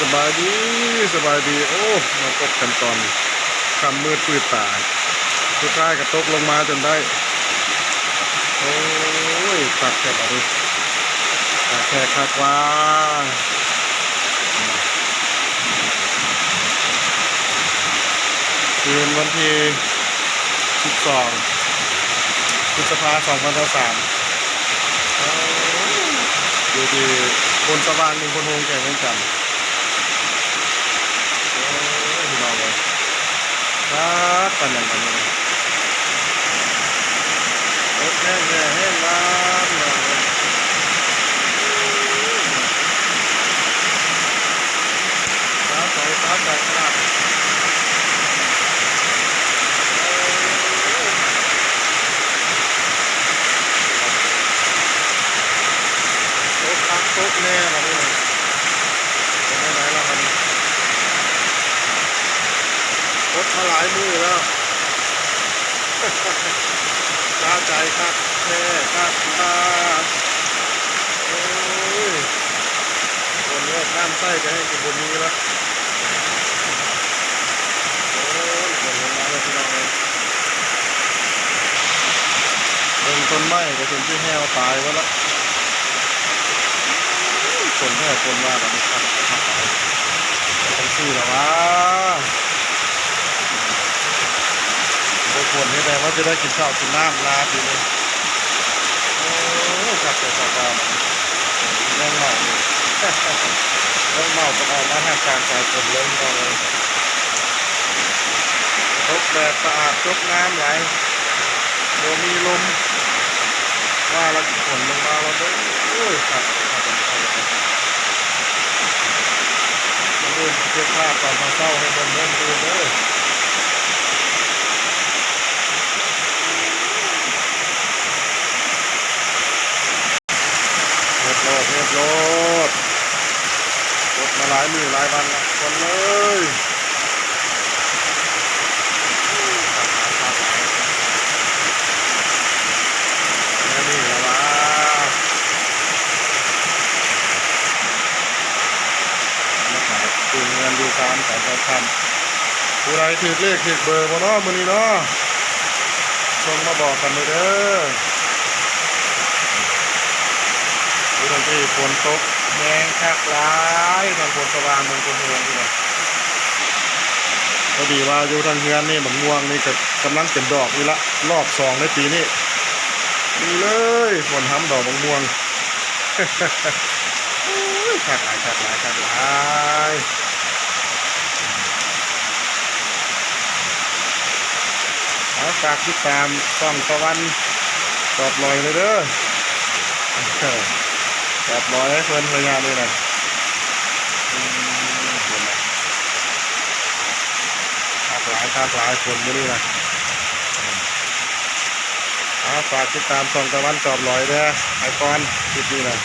สบายดีสบายดีโอ้มาพบกันตอนค่ำมืดปืดตาสุดท้ายก็ตกลงมาจนได้โอ้ยตักแค่แบบนี้ตักแค่คักว่าคืนวันที่12พฤษภาคม2023อยู่ที่คนสว่างหนึ่งคนโฮงแก่งเหมือนกันโอ้ยพี่น้องเลยครับปันยังปันยังโอ้แห้งแห้งแห้งน้ำน้ำเลยฟ้าใสฟ้าใสขนาดโต๊ะพักโต๊ะแน่เราไม่เลยเป็นไงแล้วครับรถมาหลายมือแล้วลาใจครับแค่ครับมาโอ้ยคนเลือกน้ำไส้จะให้กินบนนี้แล้วโอ้ยคนลงมาเลยพี่น้องเลยเป็นต้นไม้กับต้นที่แห้วตายไว้แล้วคนแค่คนว่าแบบนี้ครับต้องซื้อหรอวะโอ้คนนี่แปลว่าจะได้กินข้าวกินน้ำลาดีเลยโอ้ขับแต่สบายแม่งเมาแม่งเมาก็ออกมาทางการสายฝนเริ่มก่อนเลยตกแดดสะอาดตกน้ำไหลโดมีลมว่าเราฝนลงมาเราด้วยโอ้ยครับมาดูเสื้อผ้าตอนมาเศร้าให้บนเริ่มดูเลยเรียบร้อยเรียบร้อยกดมาหลายมือหลายวันละคนเลยนี่นี่ละวะมาขายตื่นเงินดูการสายทำผู้ใดถือเลขถือเบอร์บ่เนาะมื้อนี้เนาะส่งมาบอกกันเลยเด้อดูทางที่ฝนตกแรงคักหลายทางฝนสว่างเมืองคนเมืองนี่นะพอดีว่าอยู่ทางเฮือนนี่บักม่วงนี่ก็กำลังเป็นดอกนี่ละรอบ2ในปีนี้นี่เลยฝนทำดอกบักม่วงคักหลายคักหลายคักหลายเอาฝากติดตามช่องตะวันตอบลอยเลยเด้อตอบลอยให้เพื่อนพยายามเลยนะคักหลายคนอยู่นี่นะฝากติดตามช่องตะวันตอบลอยเด้อไอคอนคลิปนี้นะ